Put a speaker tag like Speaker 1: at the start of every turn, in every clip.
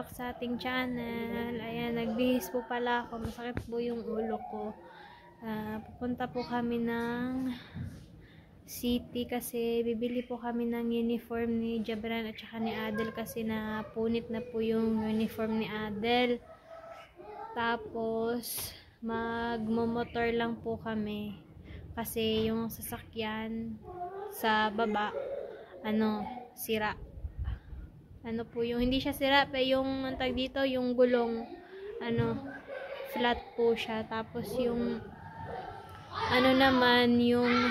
Speaker 1: back sa ating channel. Ayan, nagbihis po pala ako. Masakit po yung ulo ko. Pupunta po kami ng city kasi bibili po kami ng uniform ni Jabran at saka ni Adel kasi napunit na po yung uniform ni Adel. Tapos magmomotor lang po kami kasi yung sasakyan sa baba sira. Po yung hindi siya sira pa yung tag dito, yung gulong flat po siya. Tapos yung naman yung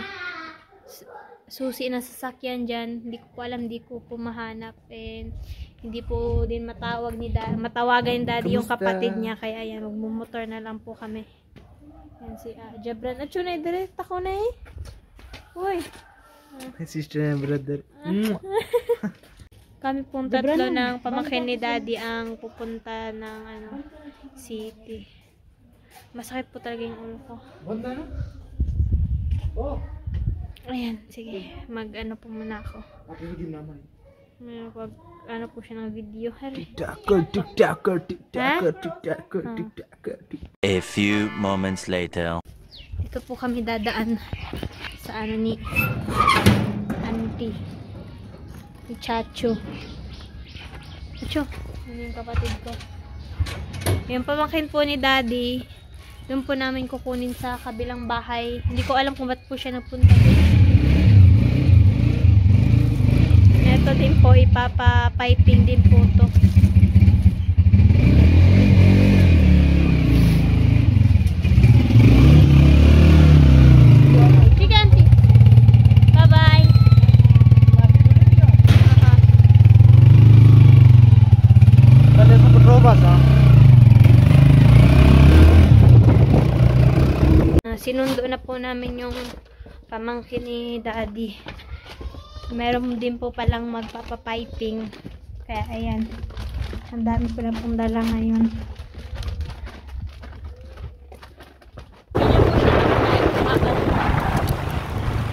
Speaker 1: susi na sasakyan dyan, hindi ko po alam, hindi ko po mahanap, and hindi po din matawagan ni Daddy yung kapatid niya, kaya ayan, magmumotor na lang po kami. Yan si Jabran at yun ay direct ako na uy,
Speaker 2: sister and brother.
Speaker 1: Kami pong tatlo ng pamangkin ni Daddy ang pupunta ng city. Masakit po talaga yung ulo ko. Ayan, sige. Po muna ako. Po siya ng video.
Speaker 3: A few moments later.
Speaker 1: Ito po kami dadaan sa ni auntie. Ni Chacho. Chacho, yun yung kapatid ko. Yung pamangkin po ni Daddy, doon po namin kukunin sa kabilang bahay. Hindi ko alam kung ba't po siya nagpunta doon. Ito din po, ipapa-piping din po to. Sige, auntie. Bye-bye. Sinundo na po namin yung pamangkin ni Daddy. Meron din po palang magpapapiping. Kaya ayan, ang dami ko na pong dala ngayon.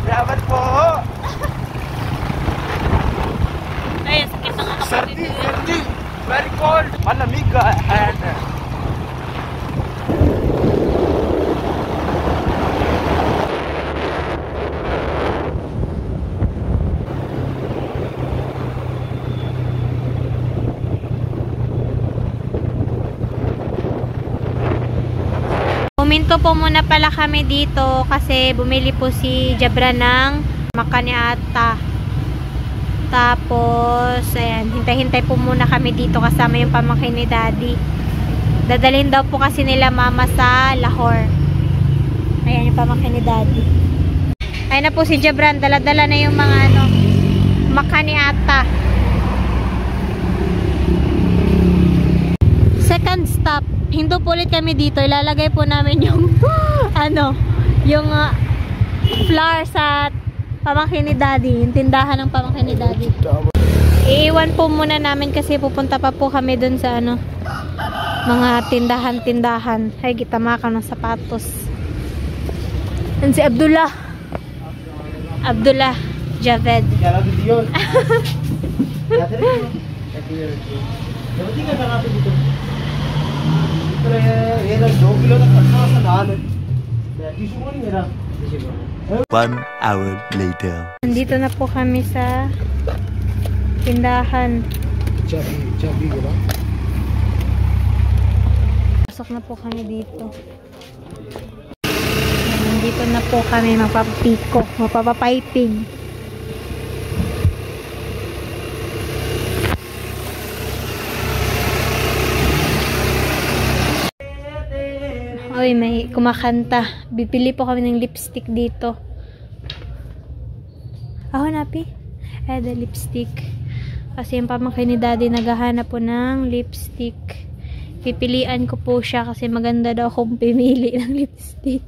Speaker 2: Salamat po!
Speaker 1: Ayan, sakit ang kapatid.
Speaker 2: Sardi! Very cold! Malamig ka! Ayan.
Speaker 1: Puminto po muna pala kami dito kasi bumili po si Jabra ng makaniata. Tapos, ayan, hintay-hintay po muna kami dito kasama yung pamangkin ni Daddy. Dadalhin daw po kasi nila mama sa Lahore. Ayan yung pamangkin ni Daddy. Ayan na po si Jabran, dala-dala na yung mga makaniata. Second stop. Hinto po ulit kami dito. Ilalagay po namin yung yung flour sa pamangkin ni Daddy. Yung tindahan ng pamangkin ni Daddy. Iiwan po muna namin kasi pupunta pa po kami dun sa mga tindahan-tindahan. Ay, gitama ka ng sapatos. Yan si Abdullah. Abdullah Javed.
Speaker 3: One hour later.
Speaker 1: Nandito na po kami sa tindahan. Pasok na po kami dito. Nandito na po kami magpapapiko, magpapapiping. Oy, may kumakanta. Bibili po kami ng lipstick dito. Napi? The lipstick. Kasi yung pamangkin ni Daddy naghahanap po ng lipstick. Pipilian ko po siya kasi maganda daw akong pimili ng lipstick.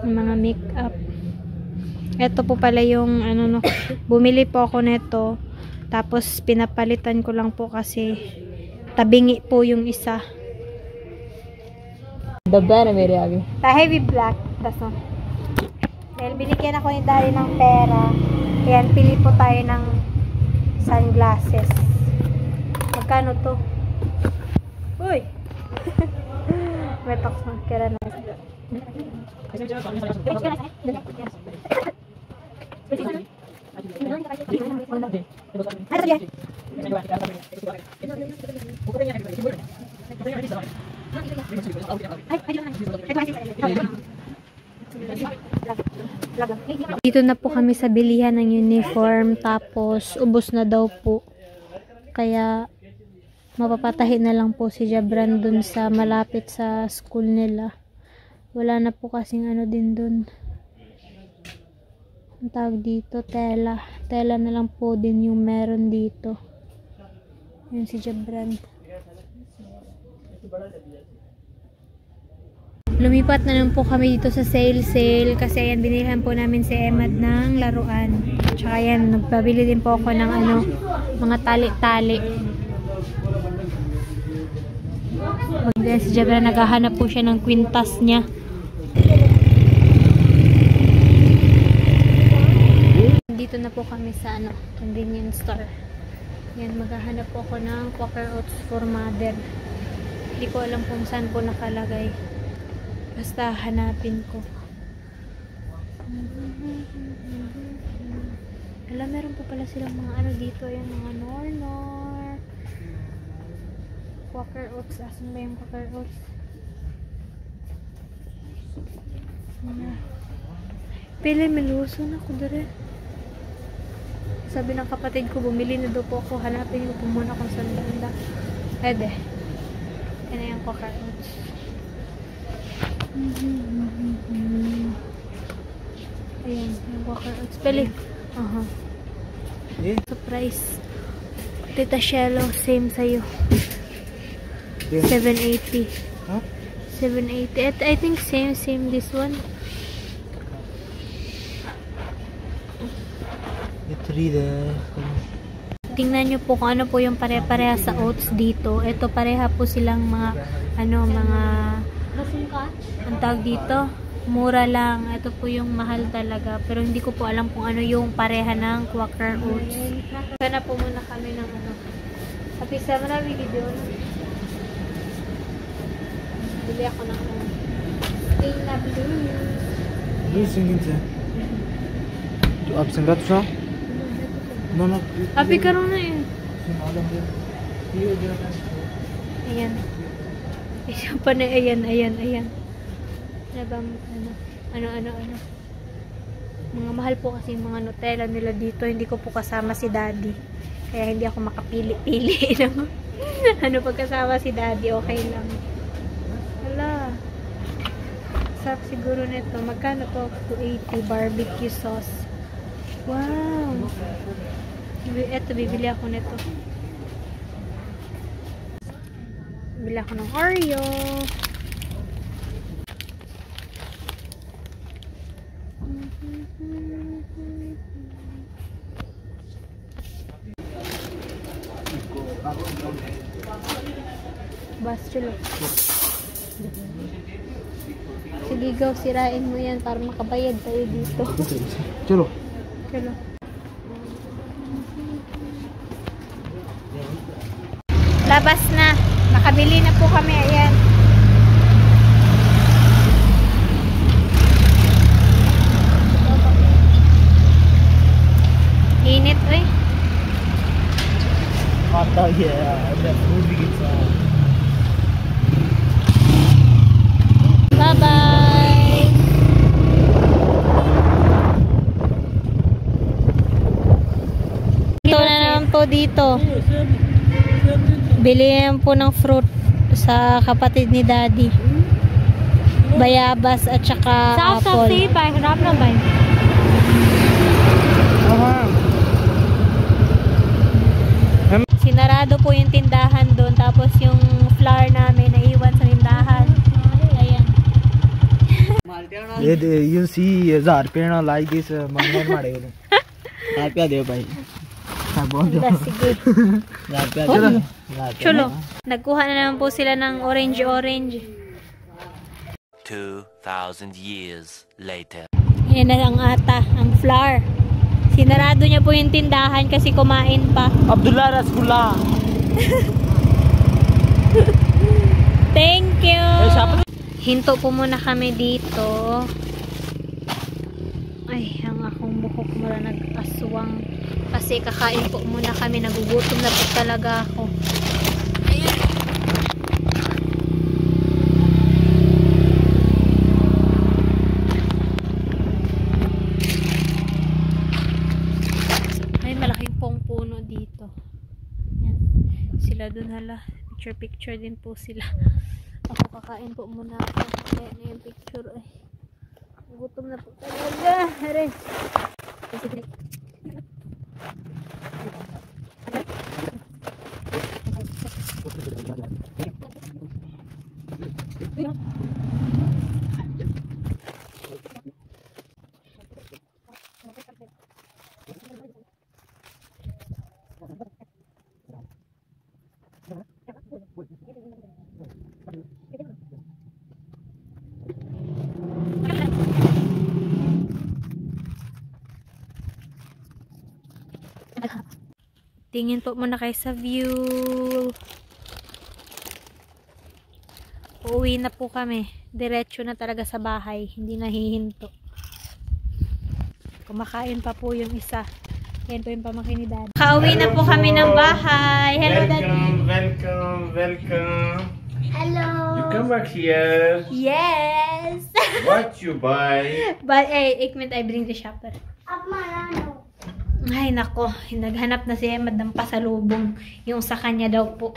Speaker 1: Yung mga makeup. Ito po pala yung bumili po ako nito. Tapos pinapalitan ko lang po kasi tabingi po yung isa.
Speaker 2: Dabba na may reagi.
Speaker 1: Heavy black. Taso. Dahil binigyan ako ni Daddy ng pera. Ayan, pili po tayo ng sunglasses. Magkano to? Uy! May paksang kira na. Dito na po kami sa bilihan ng uniform, tapos ubos na daw po. Kaya mapapatahin na lang po si Jabran dun sa malapit sa school nila. Wala na po kasing ano din dun. Ang tawag dito, tela. Tela na lang po din yung meron dito. Yun si Jabran. Lumipat na lang po kami dito sa sale kasi ayan, binilhan po namin si Emad ng laruan. Tsaka ayan, nagpabili din po ako ng ano, mga tali-tali. Magdala si Jabran, naghahanap po siya ng kwintas niya. Dito na po kami sa ano, convenience store. Yan, maghahanap po ako ng Quaker Oats for Mother. Hindi ko alam kung saan po nakalagay. Basta hanapin ko. Alam, meron po pala silang mga ano dito. Ayan, mga Nor. Quaker Oats. Asan ba yung Quaker Oats? Pili, meluso na ako dere. Sabi ng kapatid ko, bumili na daw po ako. Hanapin ko po muna kung saan banda. Pwede. Yan na yung Quaker Oats. Ayan, yung Quaker Oats. Pili. Surprise. Tita Shelo, same sa'yo. 780.
Speaker 2: Huh?
Speaker 1: 780. I think same this one. Tingnan nyo po kung ano po yung pare-pareha sa oats dito. Ito pareha po silang mga ano, mga ang tawag dito, mura lang. Ito po yung mahal talaga. Pero hindi ko po alam kung ano yung pareha ng Quaker Oats. Sana po muna kami ng ano. Happy 7 na video. Bili ako ng ano. Stay na blue.
Speaker 2: Blue singing sa. आप संगत सा? No.
Speaker 1: Happy karon na yun. Ayan. Isa pa na, ayan. Ano. Mga mahal po kasi yung mga Nutella nila dito. Hindi ko po kasama si Daddy. Kaya hindi ako makapili-pili. Ano pagkasama si Daddy, okay lang. Hala. Sarap siguro nito. Magkano to? 280 barbecue sauce. Wow. Eto, bibili ako nito. Bibili ako ng Oreo. Bastilo. Sige, go, sirain mo yan para makabayad tayo dito.
Speaker 2: Chalo.
Speaker 1: Labas na. Nakabili na po kami. Ayan. Init, eh.
Speaker 2: आता ही food भी कितना
Speaker 1: Bye-bye! Ito na naman po dito. Bili naman po ng fruit sa kapatid ni Daddy. Bayabas at saka apple. Sinarado po yung tindahan doon. Tapos yung flour namin naiwan sa tindahan. Ayan.
Speaker 2: you see 1000 rupees like this mangan madegulu rupiya de bhai
Speaker 1: Sige. Chulo. Nagkuha na naman po sila ng orange.
Speaker 3: 2,000 years later.
Speaker 1: Yan na ang ata, ang flour. Sinarado niya po yung tindahan kasi kumain pa.
Speaker 2: Abdullah Rasgullah.
Speaker 1: Thank you!
Speaker 2: siya
Speaker 1: Hinto po muna kami dito. Ay, ang akong buhok mura nag-aswang. Kasi kakain po muna kami. Nagugutom na po talaga ako. Ayan. Ay, malaking pong puno dito. Yan. Sila dun hala. Picture din po sila. Ako kakain po muna ako. Kaya na yung picture ay. Gutom na po talaga. Aray. Tingin po muna kayo sa view. Uuwi na po kami. Diretso na talaga sa bahay. Hindi nahihinto. Kumakain pa po yung isa. Yan po yung pamangkin ni Daddy. Kauwi na po kami ng bahay. Hello, Daddy.
Speaker 4: Welcome.
Speaker 1: Hello.
Speaker 4: You come back here.
Speaker 1: Yes.
Speaker 4: What you buy?
Speaker 1: But, ik met I bring the shopper. Ay, nako. Naghanap na si Madam pasalubong. Yung sa kanya daw po.